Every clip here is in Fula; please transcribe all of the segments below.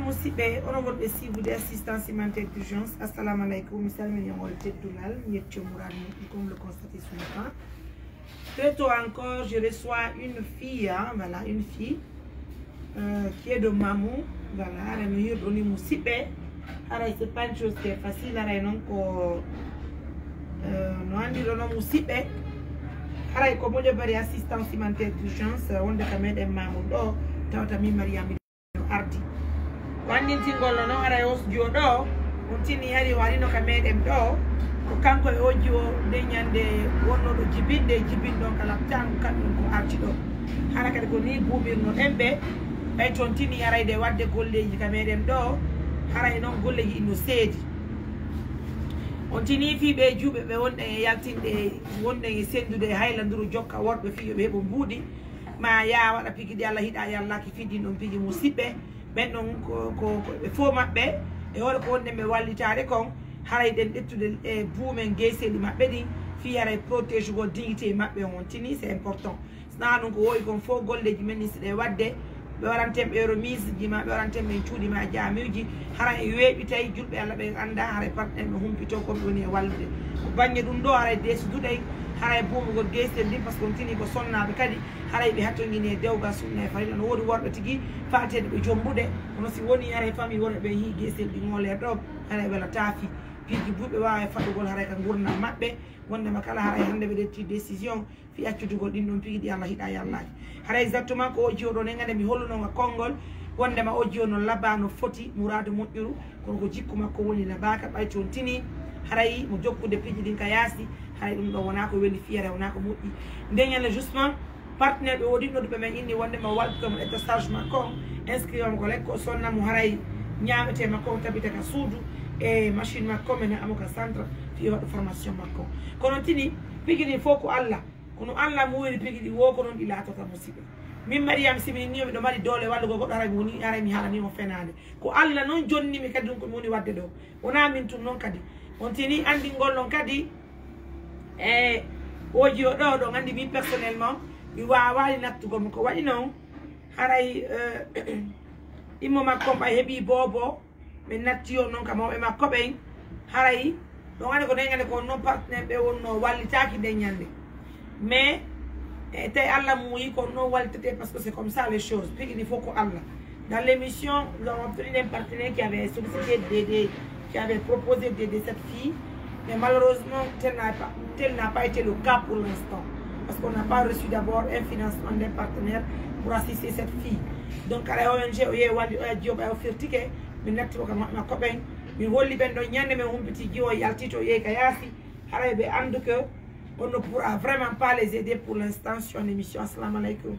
musidɓe onon wonɓe sivude assistance humanitaire d'urgence. Assalamu alaikum, mi salminimol teddunal yetto mourad mum comme le constaté sur l'écran. Très tôt encore, je reçois une fille, hein, voilà, une fille qui est de Mamou, voilà, elle me dit musidɓe. Alors c'est pas une chose qui est facile, alors non ko no andi ɗono musidɓe. Haray ko moƴo bari assistance humanitaire d'urgence wonde ka meɗen Mamou ɗo tawta min Mariama ardi wandintingol no haray osdio ɗo on tini hari warino ka meɗen ɗo ko kanko e oji o nde ñande wonnoɗo jibinɗo kala tangu kamɓen ko arti ɗo hara kadi ko ni buuɓirno ɗen ɓe ɓay toon tini harayde wadde golleji ka meɗen ɗo haray noon golleji ino seedi on tini fiɓe juuɓe ɓe wonɗen e yaltinde wonɗen e sendude e haylanduru jokka worɓe fiyoɓe heɓo mbuuɗi ma ya waɗa pigidi Allah hiɗa yallaki fidin ɗon pigi musidɓe ɓen ɗon ko ɓe fo maɓɓe e hoɗo ko wonɗen ɓe wallitade kon haray ɗen ɗettude e buumen gueseɗi maɓɓe ɗi fi haray protège go dignité maɓɓe on tini c'est important sina ɗum ko wowi kon fo golleji men ni siɗe wadde ɓe waɗanten ɓe remise ji ma ɓe waɗanten ɓe cuuɗi ma jamiuji haray e weeɓi tawi julɓe Allah ɓe anda haray partenaire ɓe humpito koɓe woni e wallude ko banggue ɗum ɗo haray desduɗay haray buumugol guesel ndi par ce que on tini ko sonnaɓe kadi haray ɓe hattoguini e dewgal sunna e farila no woodi worɓe tigui fateɗe ɓe jombuɗe kono si woni haray famille wonɓe ɓe hi guesel ɗi ngolere ɗo haray ɓela taafi piiji buuɓe wawa e faɗɗugol haray ka gurdam maɓɓe wondema kala haray hande ɓe ɗetti décision fi accutugol ɗin ɗon pigui ɗi Allah hiɗa yallaji haray exactement ko o jiyoɗo ne gande mi hollunoga konngol wondema o jiyo no labba no foti mouradu moƴƴuru kono ko jikku makko woni labaka ɓay toon tini haray mo jokkude piiji ɗin ka yaasi haray ɗum ɗo wona ko weli fiyere wona ko moƴƴi ndeñale justement partenaire ɓe woɗinnoɗo ɓe men inni wondema walkomo etta charge makko inscrire ko lekko sonnamo haray ñamete makko tabita ka suudu e machine makko mene amoka centre fi waɗa formation makko kono tini pigi ɗi fof ko Allah kono Allah muwiri pigi ɗi wo ko noon ɗi laatota musidɓe min Mariama simini ni miɗo mari doole wallugo goɗɗo haray mi woni haray mi haalanimo fenade ko Allah noon jonnimi kadi ɗum komi woni wadde ɗo wona min tum noon kadi on tini andingol noon kadi e oji o ɗo ɗo andi min personnellement mi wawani nattugomi ko waɗi noon haray immo makko ɓay heeɓi bobo min natti on noon ka mawɓe makko ɓen haray ɗon andi ko ndeñande ko noon partenaire ɓe wonno wallitaki ndeñande mais tawi Allah muuyi ko noon wallitete parce que c'est comme ça les choses pigi ɗi fof ko Allah dans l'émission nous avons obtenu un partenaire qui avait sollicité qui avait proposé d'aider cette fille mais malheureusement tel n'a pas été le cas pour l'instant parce qu'on n'a pas reçu d'abord un financement d'un partenaire pour assister cette fille donc ala ONG o yehi walli oya jiyo ɓay o firtike min nattimo ka makko ɓen min holli ɓen ɗon ñande men humpiti jiyo yaltito yehi ka yaasi haray ɓe andu que on ne pourra vraiment pas les aider pour l'instant sur une émission. Assalamu alaikum.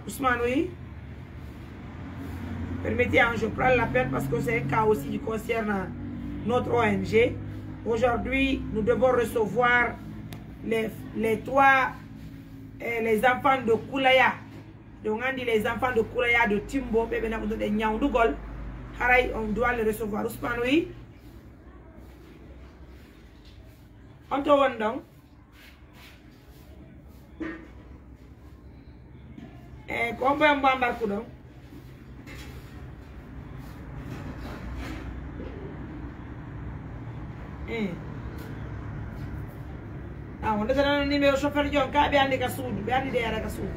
Ousmane, oui. Permettez, hein, je prends l'appel parce que c'est un cas aussi qui concerne notre ONG. Aujourd'hui, nous devons recevoir les enfants de Koulaya. Donc, on dit les enfants de Koulaya de Timbo, de Nyaoundugol. On doit les recevoir. Ousmane, oui. On te won donc ko mbo mbarku donc on dana numéro chauffeur jon ka ɓe andi ka suudu ɓe andi de yara ka suudu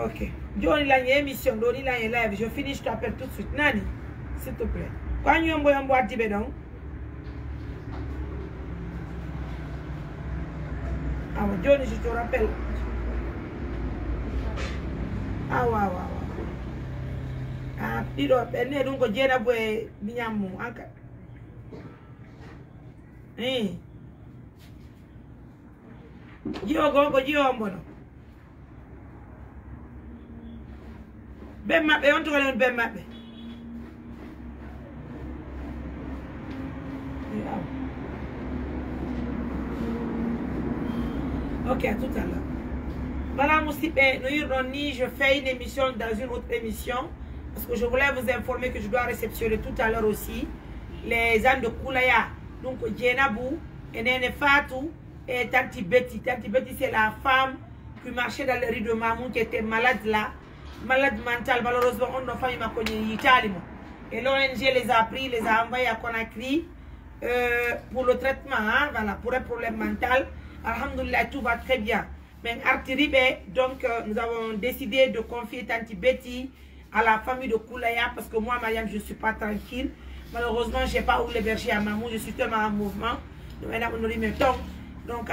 ok joni lañi émission ɗo ni lañi live je finis je t'appelle tout de suite nani s'il te plaît ko añu yombo addiɓe ɗon awa joni je te rappelle awa ɗiɗo ɓenne ɗum ko jeenabo e miñammu anka jiyo gon ko jiyo mbono ben maɓɓe on togole on ben maɓɓe ok à tout à l'heure voilà musidɓe no yirɗon ni je fais une émission dans une autre émission parce que je voulais vous informer que je dois réceptionner tout à l'heure aussi les ânes de Koulaya donc Djenabou et Nene Fatou et Tanti Betty. Tanti Betty, c'est la femme qui marchait dans les rues de Mamou, qui était malade là, malade mentale. Malheureusement, on n'a pas eu ma connue Italie. Et l'ONG les a pris, les a envoyés à Conakry pour le traitement, hein, voilà, pour un problème mental. Alhamdoulilah, tout va très bien. Mais Artiribe, donc nous avons décidé de confier Tanti Betty à la famille de Koulaya parce que moi, Mariam, je ne suis pas tranquille. Malheureusement, je n'ai pas où l'héberger à Mamou, je suis tellement en mouvement. Donc,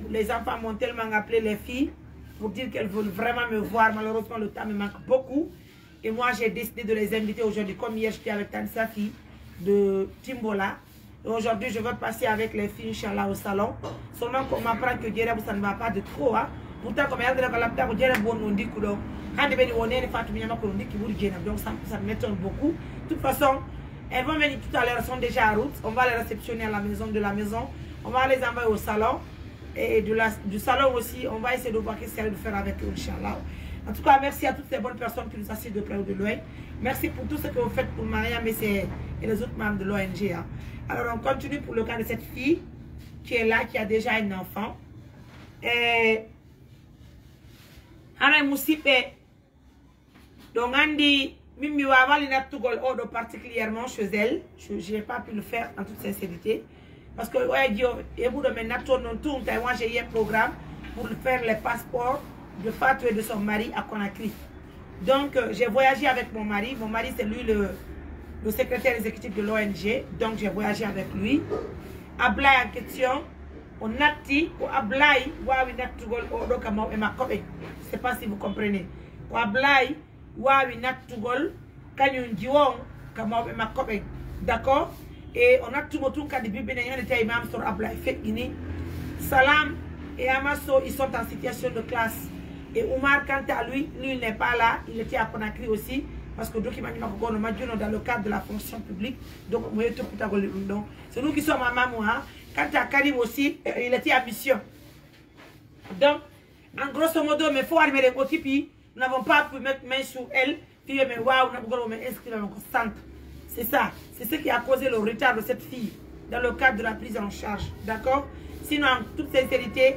les enfants m'ont tellement appelé les filles pour dire qu'elles veulent vraiment me voir. Malheureusement, le temps me manque beaucoup. Et moi, j'ai décidé de les inviter aujourd'hui. Comme hier, j'étais avec Tanti Safi de Timbola. Et aujourd'hui, je vais passer avec les filles, Inch'Allah, au salon. Seulement qu'on m'apprend que Djereb, ça ne va pas de trop. Hein. Pourtant, comme il y a des gens qui Djereb, on dit que donc, ça m'étonne beaucoup. De toute façon, elles vont venir tout à l'heure, elles sont déjà en route. On va les réceptionner à la maison de la maison. On va les envoyer au salon. Et du salon aussi, on va essayer de voir qu'est-ce qu'il y a de faire avec eux, Inch'Allah. En tout cas, merci à toutes ces bonnes personnes qui nous assistent de près ou de loin. Merci pour tout ce que vous faites pour Mariam et les autres membres de l'ONG. Hein. Alors, on continue pour le cas de cette fille qui est là, qui a déjà un enfant. Et Anna Moussipe, donc Andy, Mimi Wawali n'a tout particulièrement chez elle. Je n'ai pas pu le faire en toute sincérité. Parce que, ouais, moi j'ai eu un programme pour faire les passeports de Fatou et de son mari à Conakry. Donc, j'ai voyagé avec mon mari. Mon mari, c'est lui le secrétaire exécutif de l'ONG. Donc, j'ai voyagé avec lui. Ablaï en question, on a dit, Ablaï, je ne sais pas si vous comprenez. Ablaï, d'accord? Et on a tout le monde qui a dit que imam sur Ablaï fait Salam et Amasso, ils sont en situation de classe. Et Oumar, quant à lui, il n'est pas là, il était à Conakry aussi, parce que document dans le cadre de la fonction publique. Donc, c'est nous qui sommes à Mamoua. Quant à Karim aussi, il était à mission. Donc, en grosso modo, il faut arriver les OTP. Nous n'avons pas pu mettre main sur elle. Puis, mais waouh, nous avons inscrit dans notre centre. C'est ça. C'est ce qui a causé le retard de cette fille dans le cadre de la prise en charge. D'accord? Sinon, en toute sincérité,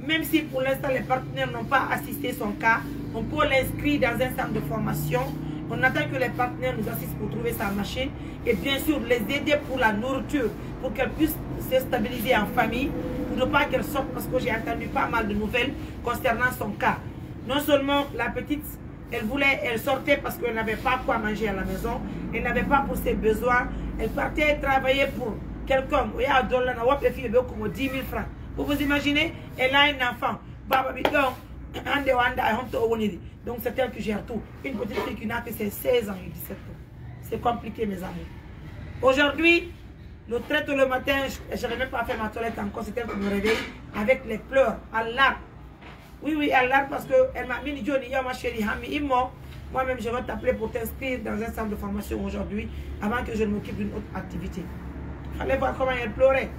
même si pour l'instant les partenaires n'ont pas assisté son cas, on peut l'inscrire dans un centre de formation. On attend que les partenaires nous assistent pour trouver sa machine. Et bien sûr, les aider pour la nourriture, pour qu'elle puisse se stabiliser en famille, pour ne pas qu'elle sorte, parce que j'ai entendu pas mal de nouvelles concernant son cas. Non seulement la petite, elle sortait parce qu'elle n'avait pas quoi manger à la maison, elle n'avait pas pour ses besoins, elle partait travailler pour quelqu'un, il y a un dollar, il y a comme 10 000 francs. Vous vous imaginez, elle a un enfant, donc c'est elle qui gère tout. Une petite fille qui n'a que ses 16 ans et 17 ans. C'est compliqué, mes amis. Aujourd'hui, le très tôt le matin, je n'avais même pas fait ma toilette encore, c'est elle qui me réveille avec les pleurs, à larmes. Oui, à larmes parce qu'elle m'a mis Johnny, ma chérie, moi-même je vais t'appeler pour t'inscrire dans un centre de formation aujourd'hui avant que je ne m'occupe d'une autre activité. Il fallait voir comment elle pleurait.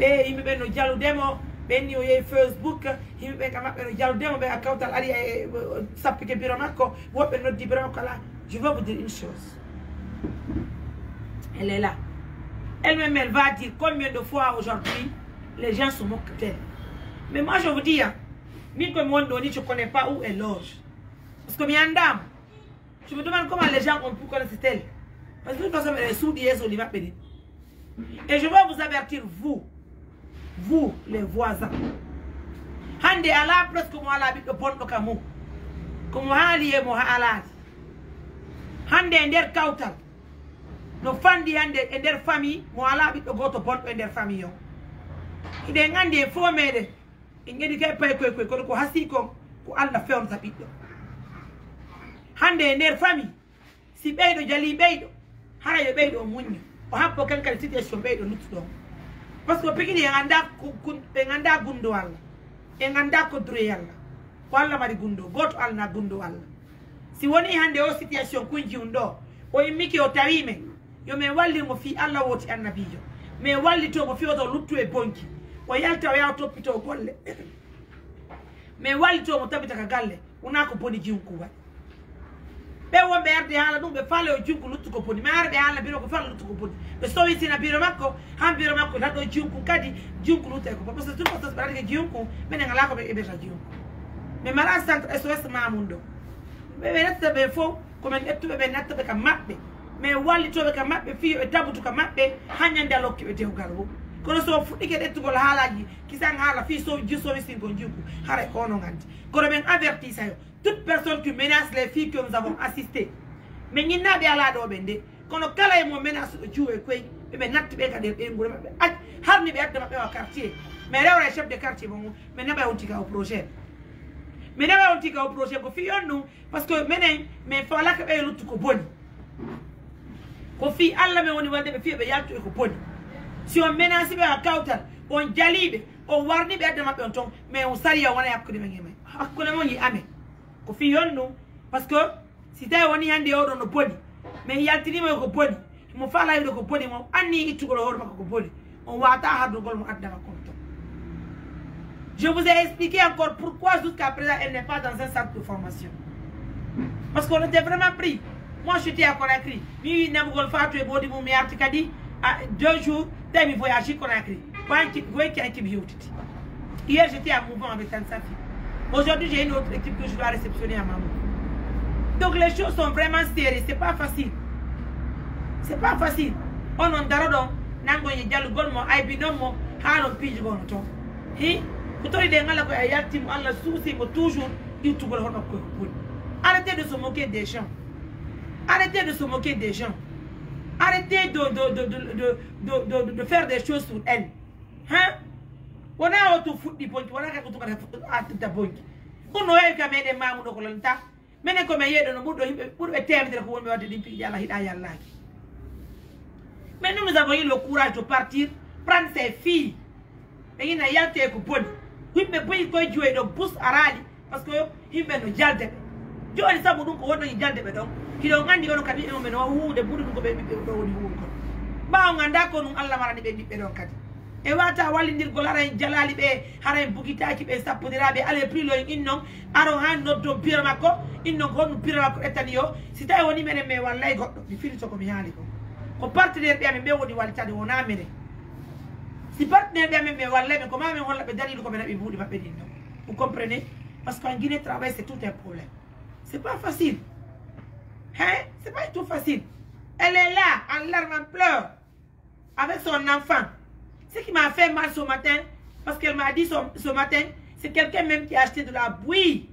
Et il me dit, Facebook, il me je vais vous dire une chose. Elle est là. Elle-même, elle va dire combien de fois aujourd'hui les gens se moquent d'elle. Mais moi, je vous dis, je ne connais pas où elle loge. Parce que une dame, je me demande comment les gens ont pu connaître elle. Parce que de toute façon, elle est sourdie, et je vais vous avertir, vous, les voisins. Hande ala presque moi la bit bon do kamu. Comme hali e mo halati. Hande nder kawtal. No fandi hande e nder famille mo ala bit goto bon e nder famille yo. Ide ngande fo mede. E ngedi kay pay ko hasi ko Allah fewn sa biddo. Hande e nder famille si beydo jali beydo hara yo beydo munyo. O habbo kankal situation beydo luttudo. Parce que pikini nganda gundo Allah. Nganda ko dure yalla. Walla mari gundo, goto alna gundo Allah. Si woni hande o situation kunji undo, o imiki o tawime, yo me walli mo fi Allah woti annabijo. Me walli to mo fi o luttu e bonki. O yalta o yaw toppito golle. Me walli to mo tabita ka galle, una ko boni jiunku wa. be wo be arde hala dum be fale o junku luttu ko poni ma arde hala biro ko fale luttu ko poni be so wi sina biro makko han biro makko da do junku kadi junku luttu ko parce que tout le monde barade junku menen ngala ko be be ta junku me mara sant SOS mamundo be netta be fo ko men ettu be netta be kam mabbe me walli to be kam mabbe fi e tabutu kam mabbe hanyande lokki be dewgarwo kono so fuɗɗike ɗettugol haalaji kisan haala fi so ji so wisin ko jukku hara ko no ganti kono men avertisa yo toute personne qui menace les filles que nous avons assisté mais ñinnaɓe ala ɗo ɓe nde kono kala e mo menace ɗo juuwe koye ɓeɓe natti ɓe kadi ɓe ngure maɓɓe aj harni ɓe adda maɓɓe wa quartier mais rewre chef de quartier mo mais naɓa on tika au projet mais naɓa on tika au projet ko fi on ɗum parce que minen mais falaka ɓe luttu ko boni ko fi allah men woni wonde ɓe fiya ɓe yaltu e ko boni si on menace ɓe a kawtal on jaliɓe on warni ɓe adda maɓɓe on ton mais on sariya wona hakkude men e men hakkude mon yi amen ko fi yon ɗum parce que si tawi woni hande oɗo no boni mais yaltinima ko boni mo faalayiɗo ko boni mo anni ittugol hoore makko ko boni on wata hardugol mo adda makko on ton je vous ai expliqué encore pourquoi jusqu'à présent elle n'est pas dans un centre de formation parce qu'on était vraiment pris moi j'étais à Conakry mi namugol fatou e bodi mum mi arti kadi 2 jours demi voyage Conakry hier j'étais à Mouvement avec Tansafi. Aujourd'hui j'ai une autre équipe que je dois réceptionner à Mamou. Donc les choses sont vraiment sérieuses, c'est pas facile. C'est pas facile. On en darodon nango ye jalu golmo ay binomo halo piji gono to. Hi kutori de ngala ko ayati mo Allah souci mo toujours il tout gol hono ko. Arrêtez de se moquer des gens. Arrêtez de se moquer des gens. Arrêtez de faire des choses sur elle. Hein? On a auto foot di ponki, on a auto at bonki. On a ka mede mamu do kolanta. Mene ko me yedo no buddo pour be temdre ko wonbe wadde dimpi yalla hida yalla. Mais nous avons eu le courage de partir, prendre ses filles. Et il n'a yalté ko podi. Himbe boy ko jouer do bus arali parce que himbe no jalde. Joni sabu dum ko wonno jalde be don. Kido ngandi gono kadi e men o huude buri ko be do woni huuko ba nganda ko nun Allah marani be bibbe don kadi e wata wallindir golara en jalali be hara bugitaaki be sappodirabe ale prilo innon aro han noddo pira makko innon ko no pira makko etani yo si tay woni menen me wallahi goddo mi filito ko mi haali ko partenaire be amen be woni waltade wona menen si partenaire be amen me wallahi be ko mamen holla be dalilu ko be nabi buudi mabbe dinno vous comprenez parce qu'en Guinée travail c'est tout un problème c'est pas facile. Hein? C'est pas tout facile. Elle est là, en larmes, en pleurs, avec son enfant. Ce qui m'a fait mal ce matin, parce qu'elle m'a dit ce matin, c'est quelqu'un même qui a acheté de la bouillie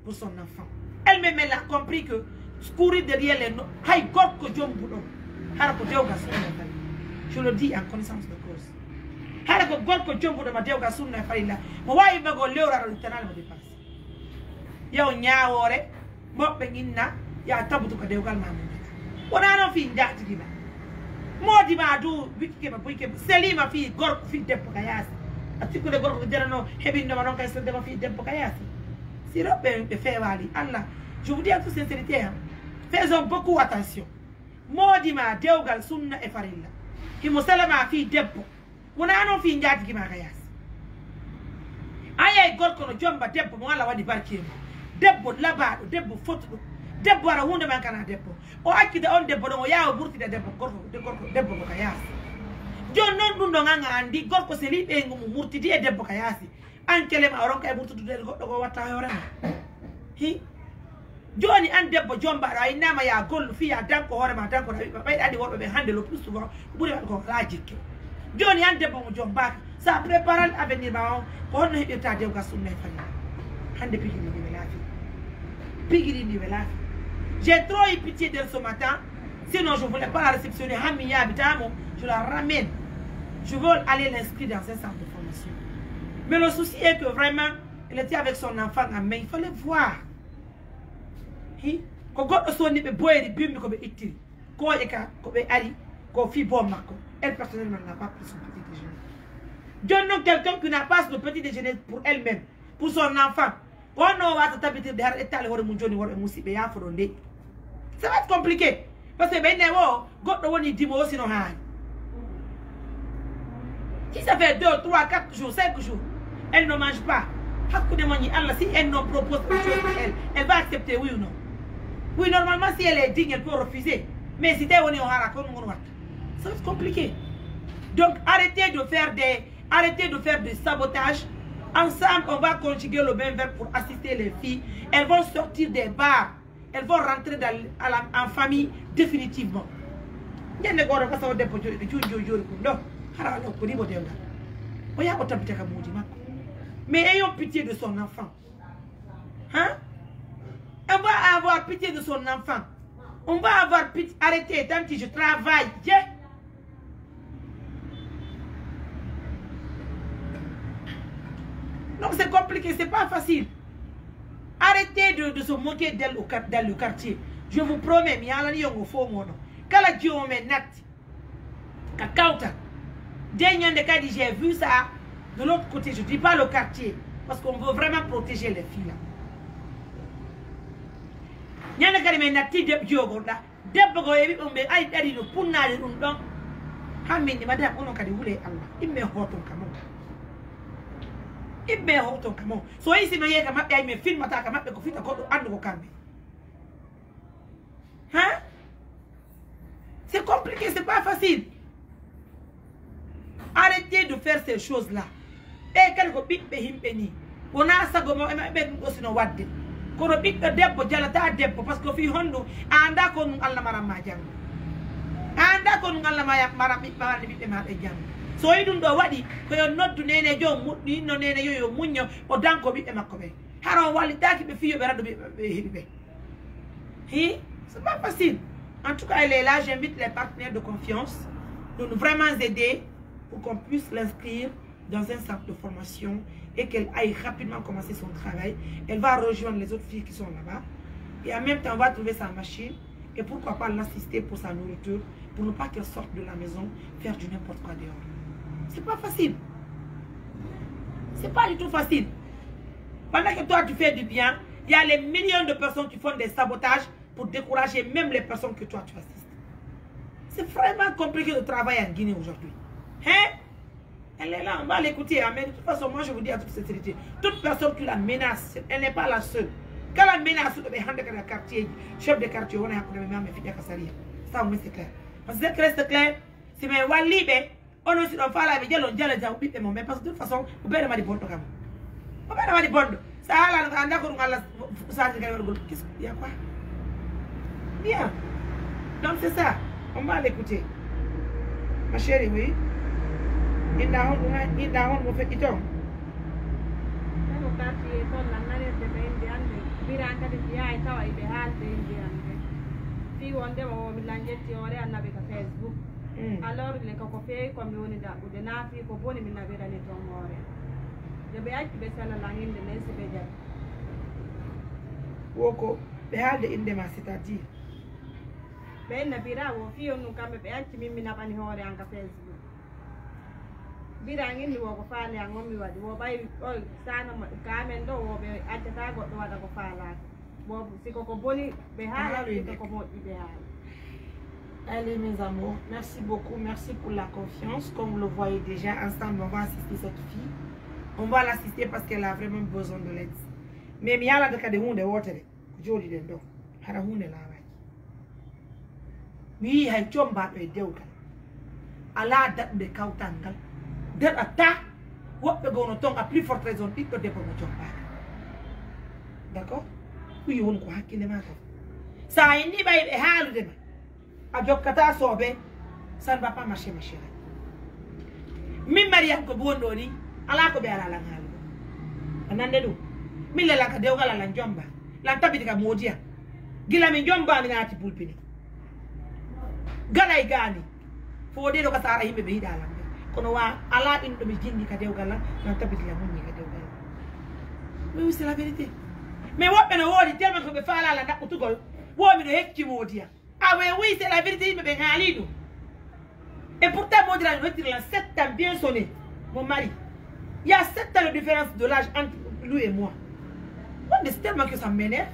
pour son enfant. Elle-même, elle a compris que courir derrière les noms, je le dis en connaissance de cause. Ya tabutu ka dewgal mamu wona no fi njati giba modi ma du wikike ma buike selima fi gorko fi debbo ka yasi atiko le gorko derano hebinde ma non kay so debbo fi debbo ka yasi si robbe be fewali Allah je vous dis en toute sincérité faisons beaucoup attention modi ma dewgal sunna e farilla himo salama fi debbo wona no fi njati giba ka yasi ayay gorko no jomba debbo mo Allah wadi barkema debbo labado debbo fotudo debbo ara hunde man kana debbo o akkide on debbo don o yaawo burtide debbo gorko debbo ko kayasi jon non dum do nganga andi gorko se libe ngum murtidi e debbo kayasi an kelema oron kay burtude goddo ko watta yorema hi joni an debbo jomba ra inama ya gollu fi ya danko hore ma danko da bay adi worbe be hande le plus souvent buri ko la jikke joni an debbo mo jomba ça prépare l'avenir ba ko honno hebita dewga sunna fani hande pigi ni welafi. J'ai trop eu pitié d'elle ce matin. Sinon, je ne voulais pas la réceptionner. Je la ramène. Je veux aller l'inscrire dans un centre de formation. Mais le souci est que vraiment, elle était avec son enfant en main. Il fallait voir. Elle personnellement n'a pas pris son petit déjeuner. Donne-nous quelqu'un qui n'a pas le petit déjeuner pour elle-même, pour son enfant. Ça va être compliqué. Parce que si ça fait 2, 3, 4 jours, 5 jours, elle ne mange pas. Si elle nous propose quelque chose pour elle, elle va accepter, oui ou non? Oui, normalement, si elle est digne, elle peut refuser. Mais si tu es au Harakon, ça va être compliqué. Donc, arrêtez de faire des sabotages. Ensemble, on va conjuguer le même verbe pour assister les filles. Elles vont sortir des bars. Elles vont rentrer en famille définitivement. Mais ayons pitié de son enfant. Hein? On va avoir pitié de son enfant. On va avoir pitié. Arrêtez, tant que je travaille. Donc c'est compliqué, c'est pas facile. Arrêtez de se moquer d'elle dans le quartier. Je vous promets, mais il y a un faux mot. Quand la Dieu me nat, Kakauta, j'ai vu ça de l'autre côté. Je ne dis pas le quartier, parce qu'on veut vraiment protéger les filles là. Il y a des nati de Diogo là. Debogo et on me aïe d'aller le punna de l'undon. Hamini, madame, on a dit, vous voulez Allah. Il me hot on camon. Il me hot on camon. So ici, il me filme à ta camarade de conflit à côté de Kambi. Hein? C'est compliqué, c'est pas facile. Arrêtez de faire ces choses-là. Et quelque bit behim penny. On a ça comme un bed aussi no wadde. Kono bit debbo jalata debbo parce que fi hondo anda ko Allah marama jang. Anda ko Allah marami marami bit ma be jang. So idum do wadi ko yo noddu nene jo muddi no nene yo munyo o danko bit makko be. Haron wali taki be fiyo be rado be hibibe. C'est pas facile. En tout cas, elle est là. J'invite les partenaires de confiance de nous vraiment aider pour qu'on puisse l'inscrire dans un centre de formation et qu'elle aille rapidement commencer son travail. Elle va rejoindre les autres filles qui sont là-bas. Et en même temps, on va trouver sa machine. Et pourquoi pas l'assister pour sa nourriture, pour ne pas qu'elle sorte de la maison, faire du n'importe quoi dehors. C'est pas facile. C'est pas du tout facile. Pendant que toi, tu fais du bien, il y a les millions de personnes qui font des sabotages pour décourager même les personnes que toi, tu assistes. C'est vraiment compliqué de travailler en Guinée aujourd'hui. Hein? Elle est là, on va l'écouter. Mais de toute façon, moi, je vous dis à toute sincérité, toute personne qui la menace, elle n'est pas la seule. Quand la menace de le quartier, chef de quartier, on a ça, au moins, c'est clair. Parce que c'est reste clair, c'est mes walibé, on ne se fait pas la vie, on dit à la vie, mais parce que de toute façon, vous pouvez demander bon. Vous pouvez demander bon. Ça, on a ça, il y a quoi? Bien. Donc c'est ça. On va l'écouter. Ma chérie, oui. Il a honte, vous faites iton. Alors le cocofé comme on est de nafi ko boni min nabira ne to more je be acci be sala la hinde ne se be jam woko be halde inde ma c'est-à-dire be nabira wo fi onu kambe be acci min na bani hore anka Facebook bira ngin wo ko faale an ngomi wadi wo bay o sana kamen do wo be acci ta goddo wada ko faala bo siko ko boni be hala ko mo be hala. Allez mes amours, merci beaucoup, merci pour la confiance. Comme vous le voyez déjà, ensemble on va assister cette fille. On va l'assister parce qu'elle a vraiment besoin de l'aide. Mais il y a de hunde water, joli den do. Hara hunde la wai. Mi hay chomba be dewgal. Ala dat be kautangal. Dat ata wobbe gono ton a plus forte raison dit de pour mo chomba. D'accord? Oui on ko hakkile ma ko. Sa indi bay be halude ma. Adjokata sobe, ça ne va pas marcher, ma chérie. Mi Mariam ko bondoni, ala ko be ala la ngal. Anande do. Mi la ka dewga la njomba. La tabiti ka modia. Gila mi njomba mi ngati pulpini. Gala igani. Fo de do ka sara himbe be hidala. Kono wa ala indo mi jindi ka dewga la tabiti la munni ka dewga la. Oui, c'est la vérité. Mais what ben wodi tellement ko be fala la ndako tugol. Wo mi do hekki modia. Ah oui, c'est la vérité, mais ben et pourtant, moi, je vais dire 7 ans bien sonné, mon mari. Il y a 7 ans de différence de l'âge entre lui et moi. C'est tellement que ça m'énerve.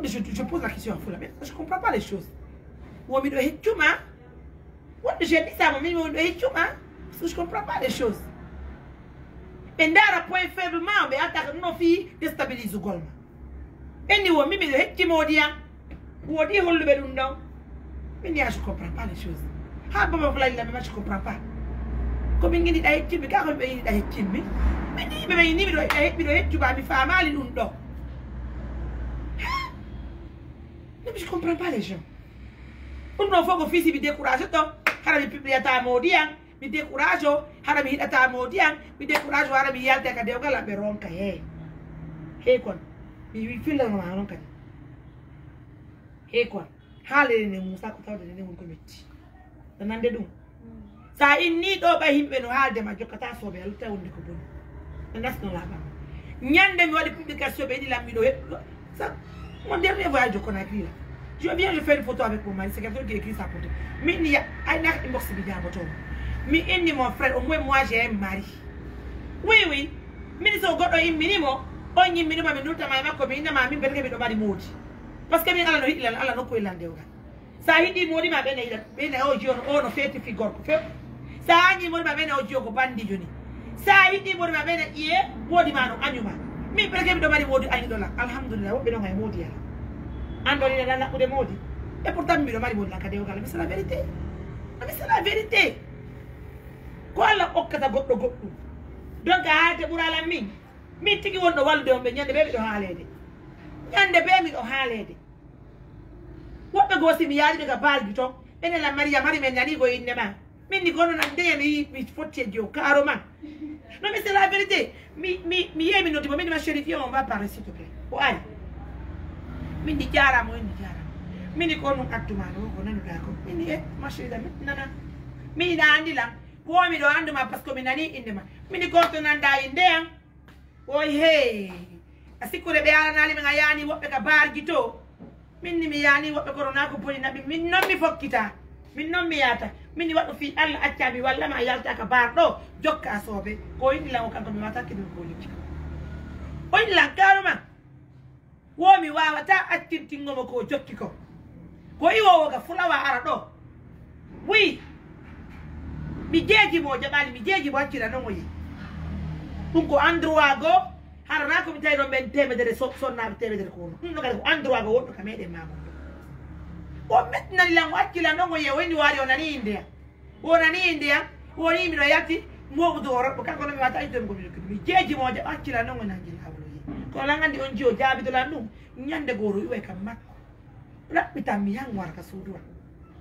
Je pose la question à vous, mais je ne comprends pas les choses. J'ai dit ça, parce que je ne comprends pas les choses. Et dans point faiblement, mais attaque nos filles, déstabilise le golma. Et nous, je wodi hollube dum don min ya je comprends pas les choses ha baba fala la ma je comprends pas ko min ngini day timmi ka ko be ni day timmi min ni be ni mi do hettu ba mi fa mali dum do je comprends pas les gens pour non faut que fils bi découragé to hara mi publier ta modian mi décourage hara mi hidata modian mi décourage hara mi yalta ka dewgal la be ronka he kon mi filla ma ronka he kon hale ne musa ko tawde ne mun ko metti nande dum sa inni do ba himbe no halde ma jokkata sobe yalla tawde ko bon nasno la ba nyande mi wadi publication be di lambi do ça mon dernier voyage au Conakry là je viens je fais une photo avec mon mari c'est quelqu'un qui écrit sa photo mais il y a un acte inbox bi diabo to mi indi mon frère au moins moi j'ai un mari oui mi so godo im minimo ogni minimo mi nuta ma ko mi na ma mi berge mi do mari modi parce que mi ala no hidlan ala no ko ilande o sa hidi modi ma bene o jono o no feti figor ko fe sa anyi modi ma bene o jogo bandi joni sa hidi modi ma bene iye modi ma no anyuma mi berge mi do mari modi anyi dola alhamdulillah wo be no ngay modi ala andoni na la ko de modi et pourtant mi do mari modi la ka de o kala mais c'est la vérité mais c'est la vérité ko ala okkata goddo goddo donc a te burala mi tigi wonno walde on be nyande be do haalede nyande be mi do haalede wobbe gosi mi yaadi daga balgi to ene la maria mari men nani go inne ma min ni gono nan de mi fotte dio caro man non mais c'est la vérité mi yemi noti mi ma chérie on va parler s'il te plaît o ay min di jara mo indi jara min ni ko non attuma no ko nanu da ko min ni ma chérie da nana mi da andi la ko mi do anduma parce que mi nani inde ma min ni ko to nan da inde an oy hey asikure be ala nali nga yani wobbe ka bargi to minni mi yani wobbe corona ko poli nabi min non mi fokkita min non mi yata minni waddo fi alla accabi walla ma yalta ka bar do jokka sobe ko indi la ko kanko mi wata kidu ko liki o indi la karuma wo mi wawata accintingo mo ko jokki ko iwo ga fulawa ara do wi mi jeji mo jabali mi jeji mo accira non mo yi dum ko androit go harana ko mi taydo ben temedere sonna temedere ko no ko androit go wonto kamede mamo o metna la wakkila no ye woni wari onani india woni mi no yatti mo do ro ko mi wata idem ko mi jeji mo ja wakkila no ngona jil hawlo yi ko la ngandi on jio jabi do la num nyande goro iwe kam makko rabbi tam mi yang war ka sudu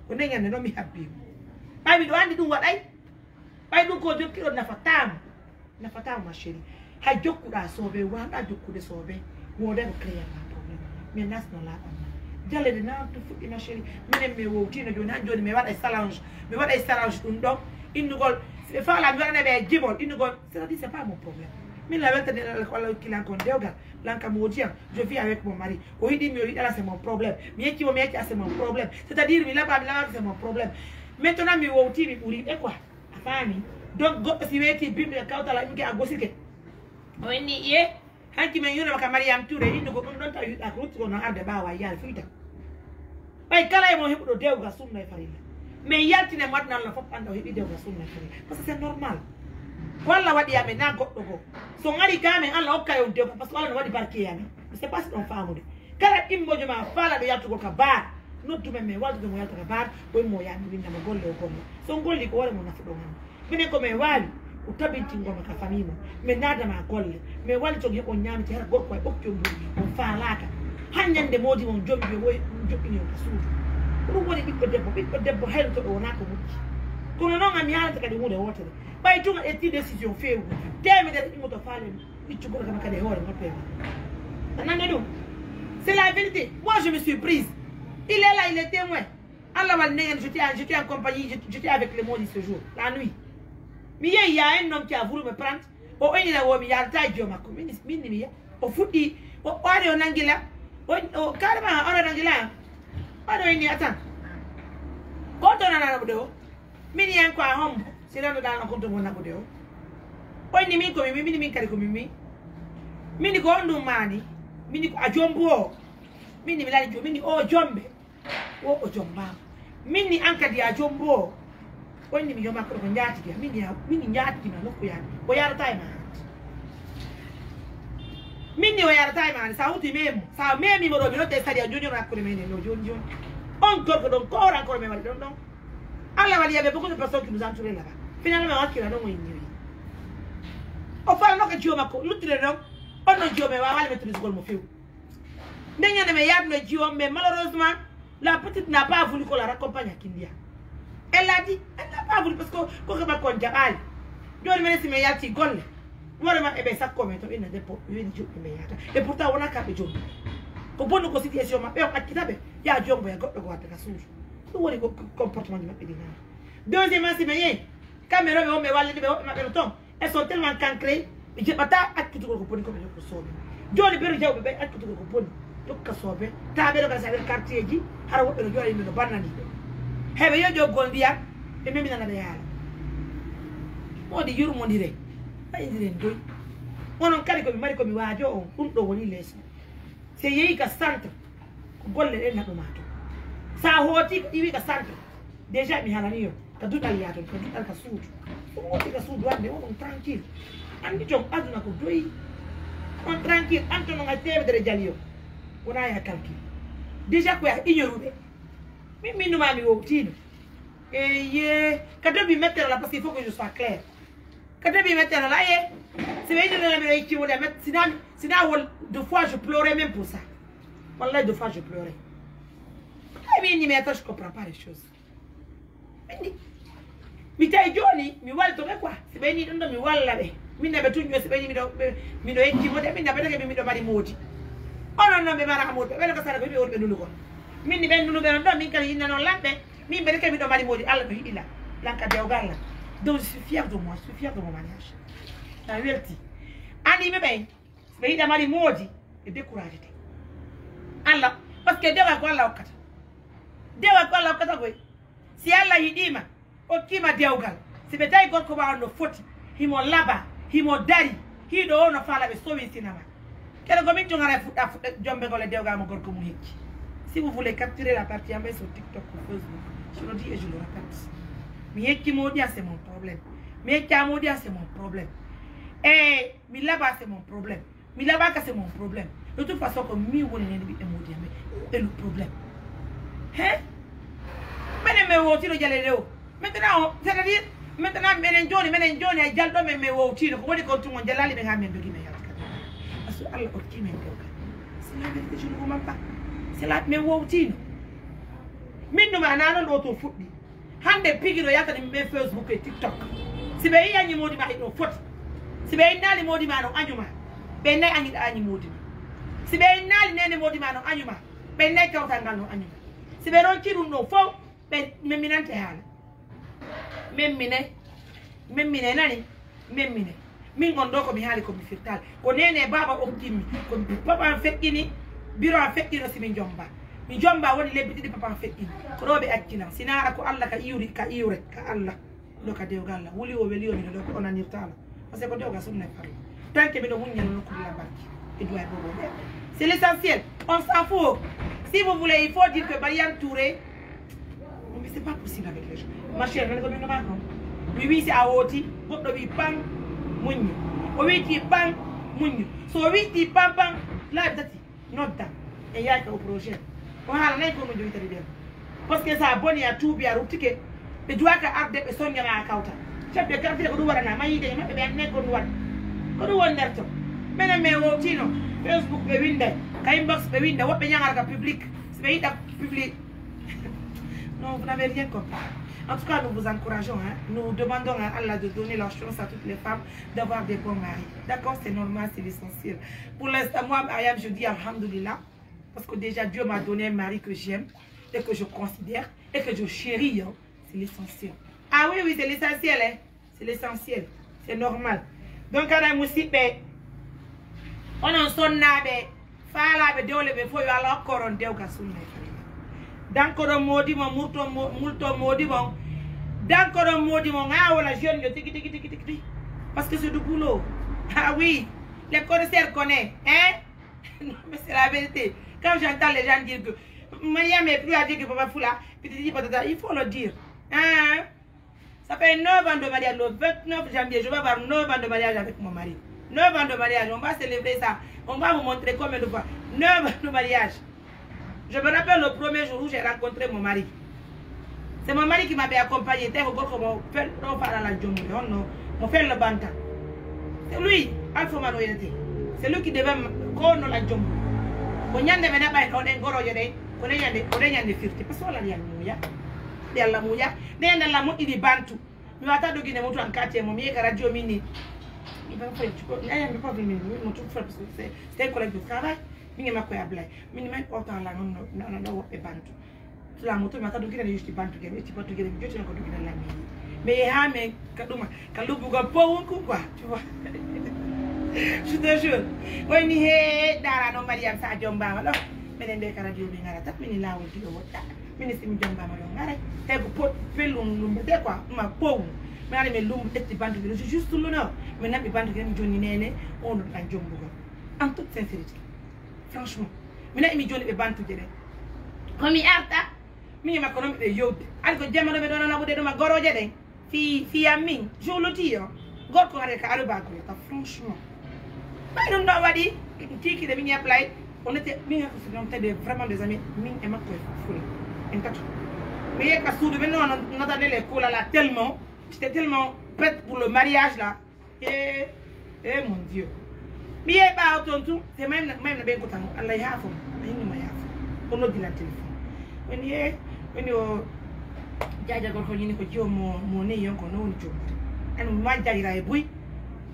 ko ne ngene no mi habbi bay mi do andi dum waday bay dum ko jokki on na fatam ma chérie ha jokkuda sobe wanda jokkude sobe wode ko créer un problème mais nas no la am jalle de na to fuddi ma chérie minen me wowtina joni han joni me wada salange dum donc indugol se fa la mi wana be jibol indugol c'est pas mon problème min la wette de la kilan kon dewgal lanka modiam je vis avec mon mari o hidi mi là c'est mon problème mi yeki mo mi yeki c'est mon problème c'est-à-dire mi la ba c'est mon problème maintenant mi wowtini buri e quoi afani donc go si weti bimbe kawta la ngi agosike o ni ye hanki men yuna ka Mariam Touré indi ko don ta yuda ko to no arde ba wa yal fuita bay kala e mo hebudo dewga sunna e farilla mais yaltine madna la fop ando hebi dewga sunna e farilla parce que c'est normal walla wadi yame na goddo go so ngari game Allah hokka yo dewga parce que Allah no wadi barke yame c'est pas ce qu'on famude kala imbo joma fala do yaltugo ka ba noddu men me waldo mo yalta ka ba boy mo yami winda mo golle o golle so golli ko wala mo nafudo man minen ko me wali o tabinti ngoma ka famimo me nada ma golle me wali to yebo nyamti har gorko e bokki on faalaka hanyande modi mon jombi woy jobbi on suudu dum woni bibbe debbo helto do nako mucci kono non am yalata kadi hunde wotere bay tunga e ti décision feewu temede dum to faale biccu gorko kam kadi hoore mo pema nanane dum c'est la vérité moi je me suis prise il est là il est témoin Allah wal negen j'étais en compagnie j'étais avec les modi ce jour la nuit mi y a un homme qui a voulu me prendre o eni la wo mi yalta joma ko min mi ya o fuddi o are o nangila o carrément on nangila ado eni atan ko to na do min yan ko hom silano dal ko to wona ko do o eni min ko min kari ko min ko ndu mani min ko ajombo min mi lali jo min o jombe o jomba min ni ankadi ajombo wani mi yoma ko nyaati dia mini nyaati na no ko ya o yara tay ma Minni o yara tay man sa uti memo sa memi mo do mi notte stadia junior na ko mene no jon encore que donc encore me wali donc alla wali avait beaucoup de personnes qui nous entouraient là-bas finalement on kira no mo yini o fa no ka jioma ko lutire no on no jiome wa wali mettre gol mo fiu ndenya ne me yab no jiom mais malheureusement la petite n'a pas voulu qu'on la raccompagne à Kindia. Elle a dit elle n'a pas voulu parce que ko ba ko jabal joni mene si me yati golle voilà, et bien ça comme étant une des et pourtant on a capé John. Pour bonne situation, ma père a quitté. Il y a John, il y a Gott, il y a Souche. Où est le comportement de ma pédinale? Deuxièmement, c'est bien. Caméra, on me va aller le temps. Elles sont tellement cancrées. Et je ne peux pas accuser le coupon comme je peux sauver. John, le père, j'ai oublié accuser le coupon. Donc, qu'à sauver. T'as bien le quartier dit. Alors, le jour, il me le banani. Have you Gondia? Et même dans la réal. On dit, you m'en dirait. On a carico mi marico mi wajo un do woni les se yeyi ka centre golle en na mato sa hoti iwi ka centre déjà mi halani yo ka dudal yato ka dudal ka suudu on woti ka suudu wande on tranquille andi jom aduna ko doyi on tranquille anto no ngate bedere jalio wona ya calcul déjà ko ya ignorube mi no mami wotino et ye ka debi mettre là parce qu'il faut que je sois clair. Quand je me mettais là, c'est bien de qui voulait mettre. Sinon, deux fois je pleurais même pour ça. Voilà, deux fois je pleurais. Mais je comprends pas les choses. Mais t'as Johnny, mais voilà, tu quoi? C'est bien de me voir là. Mais n'a tout c'est bien de qui voulait, mais n'a pas de me mari maudit. Oh non, non, mais ma maudit, mais que ça ne veut pas nous. Mais ni ben nous verrons, mais quand il n'a pas l'air, mais ben que me mari maudit, alors il a l'encadré. Donc je suis fière de moi, je suis fière de mon mariage. La vérité. Annie me ben, c'est bien d'aller maudit et découragé. Allah, parce que Dieu va quoi là au kat. Dieu va quoi là au kat oui. Si Allah il dit ma, ok ma Dieu gal. C'est peut-être God comme on nos fautes. Il m'a là-bas, il m'a dari, il doit on a fait la sauver cinéma. Quel gomin tu as fait jombe dans le Dieu gal mon corps comme si vous voulez capturer la partie en bas sur TikTok ou Facebook, je le dis et je le répète. Mais qui m'a dit c'est mon problème. Mais qui m'a dit c'est mon problème. Et mais là-bas c'est mon problème. Mais là-bas c'est mon problème. De toute façon comme mi on est c'est le problème. Hein? Mais on tire le maintenant c'est-à-dire maintenant mais Johnny a jaldo mais on tire ko woni ko tout mon jalali be ngamen dogi me yalla. Parce que Allah ko kimen ko. C'est la vérité je ne vous mens pas. C'est la mais on tire. Min no manano do to fuddi. Hande pigiro yata ni me Facebook et TikTok. Si be yanyi modi ma no foti. Si be nali modi ma no anyuma. Be nay anyi modi. Si be nali nene modi ma no anyuma. Be nay kawta ngal no anyuma. Si be ron kiru no fo be meminante hala. Memmine nani? Memmine. Min gondo ko mi hali ko mi firtal. Ko nene baba o timmi. Ko papa fekkini biro fekkino si min jomba. Mi jomba woni lebbi di papa fekkini ko robe accina sinara ko Allah ka iwri ka Allah do ka dew galla wuli o weli o mi do ko onanirtala parce que ko dew ga sunna farla tant que mi do munya no ko la barki et doit bobo c'est l'essentiel on s'en fout si vous voulez il faut dire que Mariam Touré mais c'est pas possible avec les gens ma chère ne ko mi no ma ko mi wi si awoti goddo wi pang munyu o wi ti pang munyu so wi ti pang pang la dati nodda e yaaka au projet voilà n'est pas me dire parce que ça bonne ya tout bien rutike be duaka arde be sonya ma kawta chebe karfi ko duwara na mayi de mabbe be ne ko duwar ko du won derto mena me wotino Facebook be winde ka inbox be winde wobbe nyangar ka public be ida public non vous n'avez rien compris en tout cas nous vous encourageons hein? Nous demandons à Allah de donner la chance à toutes les femmes d'avoir des bons maris d'accord c'est normal c'est l'essentiel pour l'instant moi Mariam je dis alhamdoulilah. Parce que déjà Dieu m'a donné un mari que j'aime et que je considère et que je chéris. Hein. C'est l'essentiel. Ah oui, oui, c'est l'essentiel. Hein. C'est l'essentiel. C'est normal. Donc, quand on a un son nabe, fala be dole be foyo ala koron dew ka sunna. Donc, on modi mo multo modi bon. Donc, on modi mo nga wala jeune yo tiki. Parce que c'est du boulot. Ah oui, les connaisseurs connaissent. Hein? Non, mais c'est la vérité. Quand j'entends les gens dire que Mariam est plus âgée que Papa Foula, il faut le dire. Hein? Ça fait 9 ans de mariage, le 29 janvier, je vais avoir 9 ans de mariage avec mon mari. 9 ans de mariage, on va célébrer ça. On va vous montrer combien de fois. 9 ans de mariage. Je me rappelle le premier jour où j'ai rencontré mon mari. C'est mon mari qui m'avait accompagné. On fait le banta. C'est lui, Alpha Manoyete. C'est lui qui devait me la jombo. Quand il y a des gens qui ont des on est firti parce que la liane mouya de la mouya de la mou il bantu mi ata do gine moto en quartier mo mi e radio mini il va faire tu peux n'ayez pas vu mon tout faire parce que c'est un collègue de travail mi ngi makko yablay mi ni même autant la non no e bantu la moto mi ata do gine juste bantu gene ti potu gene joti ko do gine la mi mais ha mais kaduma kalu buga po ko quoi tu vois je te jure moi ni he dara no Mariam sa jomba ma do menen be ka radio bi ngara tap mini lawol di o wotta mini simi jomba ma do ngara te ko pot pelum lumbe de quoi ma pow mi ala me lumbe detti bantu bi juste lu no mais nabi bantu gem joni nene on do tan jombu ko en toute sincérité franchement mi na mi joni be bantu jere ko mi arta mi ma ko no be yobbe al ko jamano be do na bude do ma goroje de fi amin jo lo tio gor ko are ka alu ba ko ta franchement ba non do wadi tiki de mi apply. On était vraiment des amis. Mais on attendait l'école là tellement. J'étais tellement prête pour le mariage là. Et mon Dieu. Mais c'est même le bien content. Allah y a fait. On a dit la téléphone. When you jaja go ni ko jo mo ne yon ko no ni jo. Anu ma jaja e bui.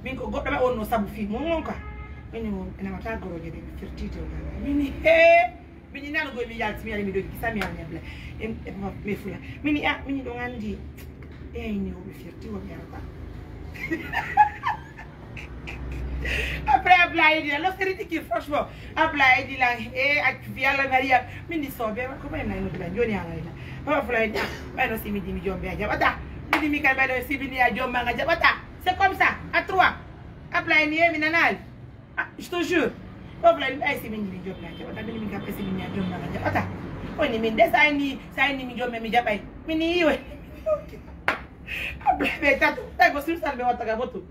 Min ko goddo be on no sabu fi mo ngon ka. Mini ina mata goro gede firtito mini mini nanu go mi yalti mi ali mi do kisa mi ali bla me fula mini mini do ngandi ni o firti o yarata après apply la critique franchement apply di la via la Maria mini sobe ko ba na no di la joni ala ila ba fula ba no si mi di mi jombe ajabata mi mi kan ba do si bi ni ajomba ngajabata c'est comme ça à 3 apply ni mi nanal. Je te jure. Problème ay si mingi job la jabata bi mi kapé si mi job la jabata oni min des ay ni mi job mi jabay mini yiwe problème tatu tay go sur salbe wata ga botu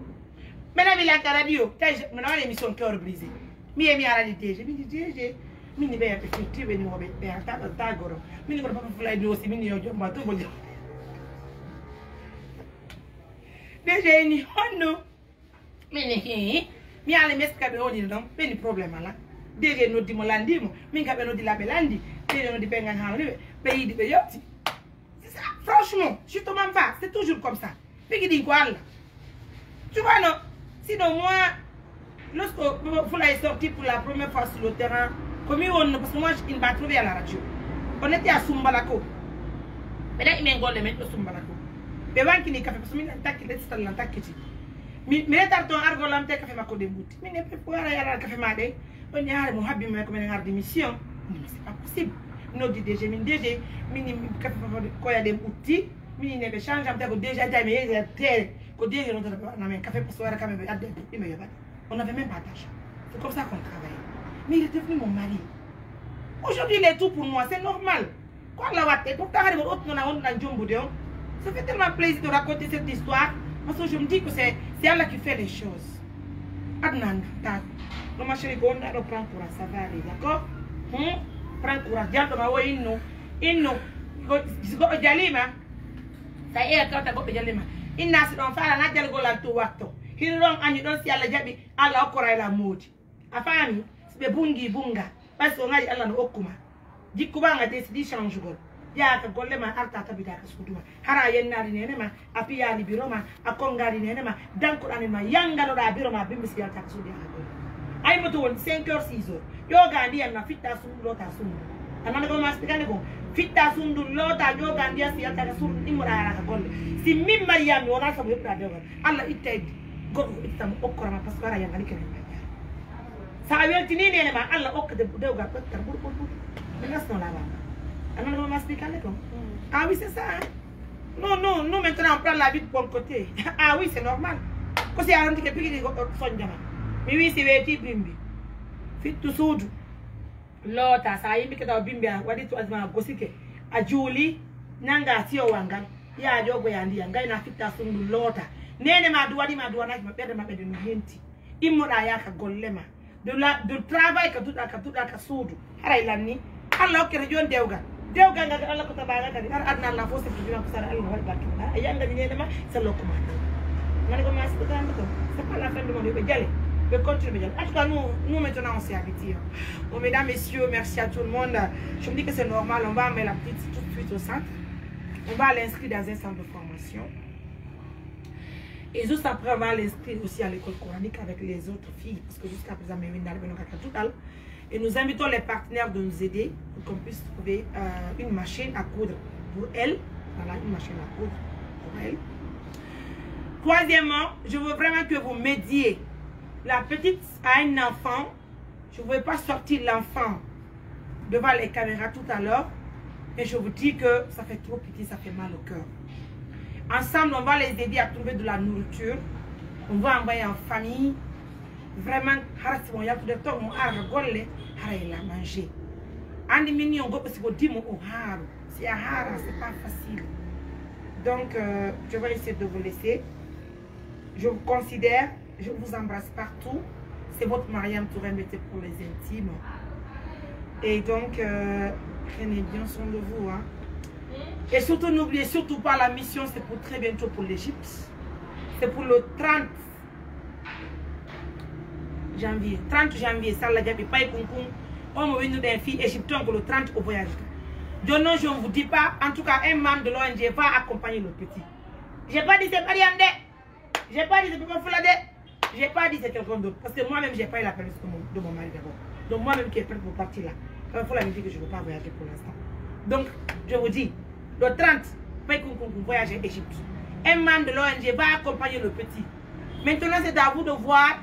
mena mi la radio tay me na émission cœur brisé mi e mi ala di DG mi di DG mi ni be ya petit be ni wobe be ta goro mi ni ko papa fulay do si mi ni yo job ma to bo DG ni honno mi ni mi ala meska be oni dom beni problème ala dege no dimo landimo min ka be no di la be landi dege no di be ngan hawni be yidi be yotti c'est ça franchement je te m'en va c'est toujours comme ça bigi di ko alla tu vois non sinon moi lorsque Fula est sorti pour la première fois sur le terrain comme on parce que moi il m'a trouvé à la radio on était à Sumbalako mais là il m'a ngolé mais Sumbalako be wanki ni café parce que min attaque les stall l'attaque mi tarton argo lam te café mako de bouti mi ne peut pas yara café ma de on yaare mo habbi me ko men ngardi mission mais c'est pas possible no di DG min DG mini café ko ya de bouti mini ne be change am te ko déjà ta me ya te ko DG no na men café pour soir quand même adde il me yaba on avait même pas d'argent c'est comme ça qu'on travaille mais il est devenu mon mari aujourd'hui il est tout pour moi c'est normal quoi la watte pour ta hare autre na on na jombu de ça fait tellement plaisir de raconter cette histoire. Parce que je me dis que c'est elle qui fait les choses. Adnan, ma chérie, on a prend courage, ça va aller, d'accord? Prends courage, diable, ma ouais, inno, jalima, ça y est, quand tu as jalima, inna si on fait la nadel go la tuwato, il rong anyu don si ala jabi, ala okora la modi. Afami, c'est bungi bunga, parce qu'on a ala no okuma. Dikubanga décidi change go. Ya ka golle ma arta ta bida ka suduma hara yennari nene ma apiya ni biroma akongari nene ma danko ani ma yanga no da biroma bimbisi ya ta sudi ha golle ay moto won 5h 6h yo gandi en na fitta sundu lota sundu amana ko mas tikane ko fitta sundu lota yo gandi ya si ta sundu imura ya ka golle si min Mariam wona sabu yebra de Allah ittaydi go ittam okora ma parce que ara yanga ni kene sa weltini nene ma Allah okde dewga petter bur nasno la ba. Alors, on va m'expliquer quoi? Ah oui, c'est ça. Hein? Non, maintenant on prend la vie de bon côté. Ah oui, c'est normal. Parce qu'il y a un petit peu de son diamant. Mais oui, c'est vêtu bimbi. Fit tout soudou. L'autre, ça y est, mais que dans bimbi, on va dire tout à gosike. A Julie, nanga si o wanga. Ya jogo yandi yanga ina fit ta sundu l'autre. Nene madouani na ma perde ma perde no henti. immoɗa ka golle ma de travail ka duɗa ka suudu haray lanni Allah hokkete joni dewgal nga Allah ko tabaga kadi har adna Allah fo seppi juma ko sara Allah waɗi barke a yanga ñede ma sa lokkuma ngani ko ma c'est pas la fin du monde ɓe jale ɓe continue ɓe jale en tout cas nous maintenant on s'est habitués. Bon, mesdames, messieurs, merci à tout le monde. Je me dis que c'est normal, on va mettre la petite tout de suite au centre. On va l'inscrire dans un centre de formation. Et juste après, on va l'inscrire aussi à l'école coranique avec les autres filles. Parce que jusqu'à présent, et nous invitons les partenaires de nous aider pour qu'on puisse trouver une machine à coudre pour elle. Voilà, une machine à coudre pour elle. Troisièmement, je veux vraiment que vous m'aidiez. La petite a un enfant. Je ne veux pas sortir l'enfant devant les caméras tout à l'heure. Mais je vous dis que ça fait trop pitié, ça fait mal au cœur. Ensemble, on va les aider à trouver de la nourriture. On va envoyer en famille. Vraiment, il y a tout le temps, on a rigolé, il a mangé. C'est pas facile. Donc, je vais essayer de vous laisser. Je vous considère, je vous embrasse partout. C'est votre Mariam Touré, mettez pour les intimes. Et donc, prenez bien soin de vous. Hein. Et surtout, n'oubliez surtout pas la mission, c'est pour très bientôt pour l'Égypte. C'est pour le 30 janvier. 30 janvier, ça l'a dit, pas on m'a venu d'un fille égyptien pour le 30 au voyage. Donc non, je ne vous dis pas, en tout cas, un membre de l'ONG va accompagner le petit. J'ai pas dit c'est Mariamde. J'ai pas dit c'est Papa Foulade. J'ai pas dit c'est quelqu'un d'autre. Parce que moi-même, j'ai pas eu la permission de mon mari d'abord. Donc moi-même qui est prête pour partir là. Il faut la dire que je ne veux pas voyager pour l'instant. Donc, je vous dis, le 30, voyager en Égypte. Un membre de l'ONG va accompagner le petit. Maintenant, c'est à vous de voir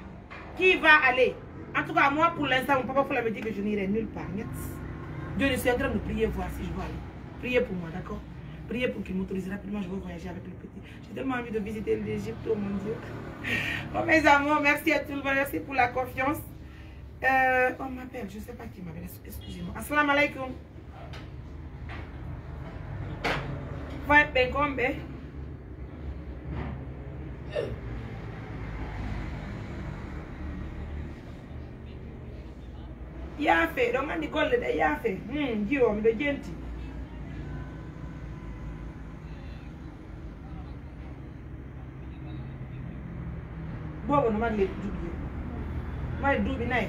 qui va aller. En tout cas, moi, pour l'instant, mon papa me dit que je n'irai nulle part. Dieu, je suis en train de prier, voir si je vais aller. Priez pour moi, d'accord? Priez pour qu'il m'autorise rapidement, je vais voyager avec le petit. J'ai tellement envie de visiter l'Égypte, oh mon Dieu. Oh mes amours, merci à tout le monde, merci pour la confiance. On m'appelle, je ne sais pas qui m'appelle, excusez-moi. Assalamu alaikum. Ouais, ben comme ben. Yafe, don't mind the gold that yafe. You am the gentle. Bobo no man le dubi. My dubi nai.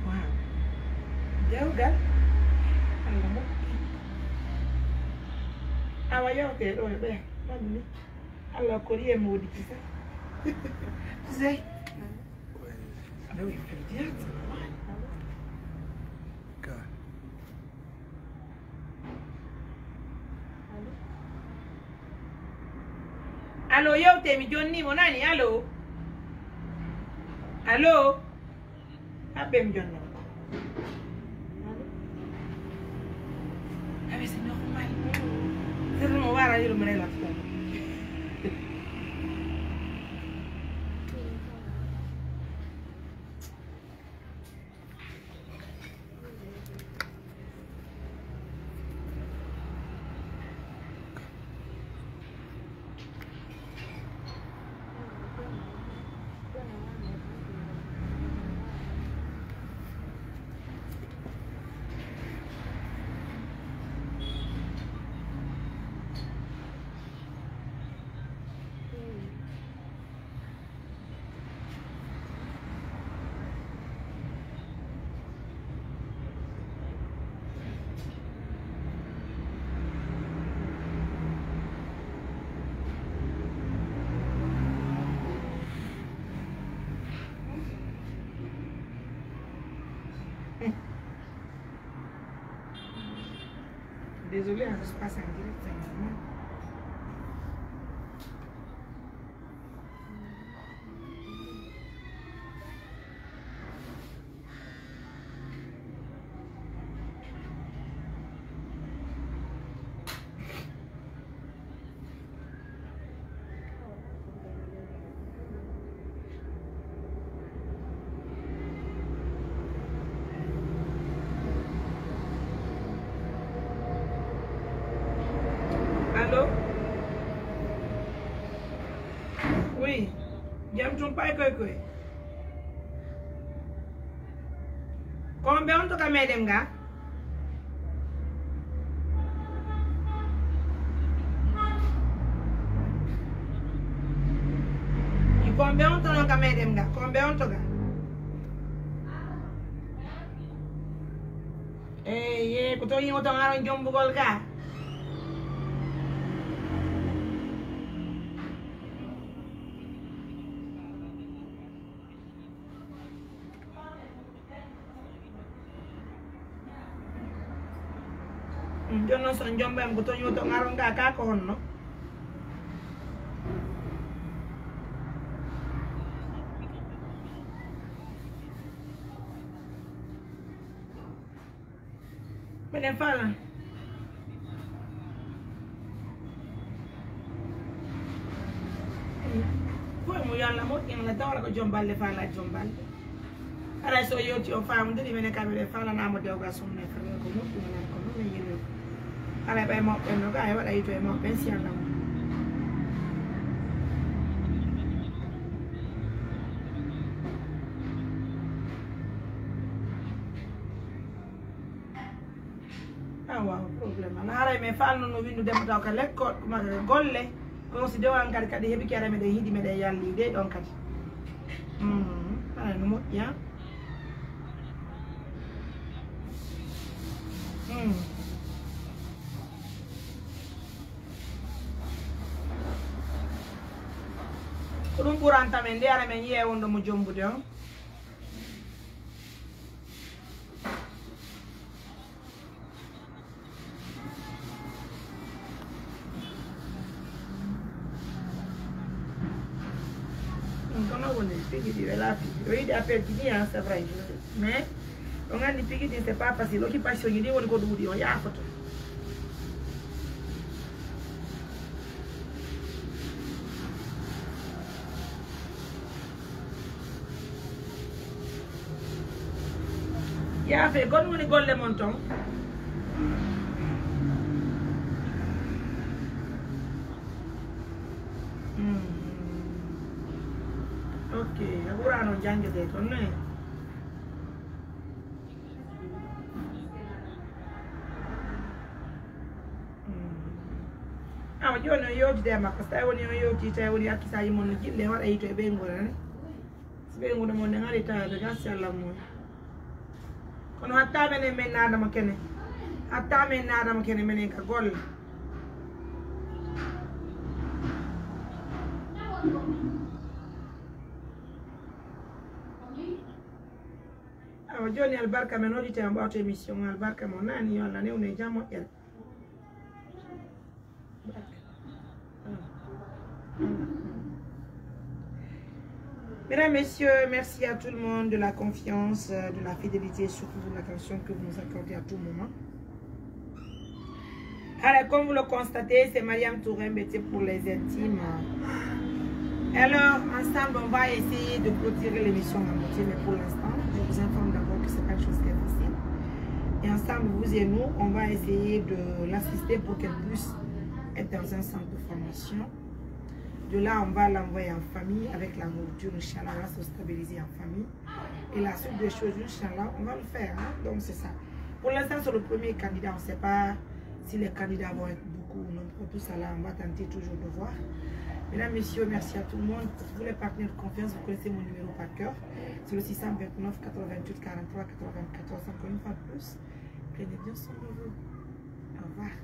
Wow. Jauh kan? Awa yo ke do be mami Allah ko riye mo di kisa zai ana wi perdiat ka allo yo te mi jonni mo nani allo allo abbe mi jonna abe c'est normal. C'est vraiment rare, je le mets là. Désolée, ça se passe en direct, c'est normal. pai koi. Kombe on to kamedem ga. Kombe on to no kamedem ga. Kombe on to ga. Ye kuto yin oto ngaron jombu gol ka. Jono son jombe am kuto yin oto ngaron ka ko honno. Menen fala. Foi mo yalla mo yang la tawla ko jombal le fala jombal. Ara so yoti o fam de menen kamere fala na mo dewga sumne fala ko mo ko no me yelo. Ara bay mo en ga ay wada yito e mo pension na. Wow, problema. Nara me fanno no windu dem taw ka lekko kuma golle ko si dewan kadi kadi hebi kere me de hidi me de yalli de don kadi. Ana no mo ya. Ko buranta men de ara men yewondo mo jombude on. Oui, d'appel qui dit, c'est vrai. Mais, on a dit que c'est pas facile. L'occupation, il dit, on est dit, on y a un photo. Il y a fait, quand on est golle les montants. Ok, ora non jange detto, no? Ah, io non io ti ma questa è io ti c'è un altro sai mono chi le ora io vengo, eh? Vengono mo ngari ta ragazzi alla mo. Kono hatta bene men nada ma kene. Hatta men nada ma kene men ka gol. Joni albarka men odite am bawto émission albarka mo nani yo Allah newne jamo el. Mesdames, messieurs, merci à tout le monde de la confiance, de la fidélité et surtout de l'attention que vous nous accordez à tout moment. Alors, comme vous le constatez, c'est Mariam Touré Mbete pour les intimes. Alors, ensemble, on va essayer de clôturer l'émission à moitié, mais pour l'instant, je vous informe d'abord que ce n'est pas une chose qui est facile. Et ensemble, vous et nous, on va essayer de l'assister pour qu'elle puisse être dans un centre de formation. De là, on va l'envoyer en famille avec la nourriture, Inch'Allah, on va se stabiliser en famille. Et la suite des choses, Inch'Allah, on va le faire. Hein? Donc, c'est ça. Pour l'instant, sur le premier candidat, on ne sait pas si les candidats vont être beaucoup ou non. Pour tout ça, là, on va tenter toujours de voir. Mesdames, messieurs, merci à tout le monde. Pour tous les partenaires de confiance, vous connaissez mon numéro par cœur. C'est le 629 88 43 94. Encore une fois de plus, prenez bien soin de vous. Au revoir.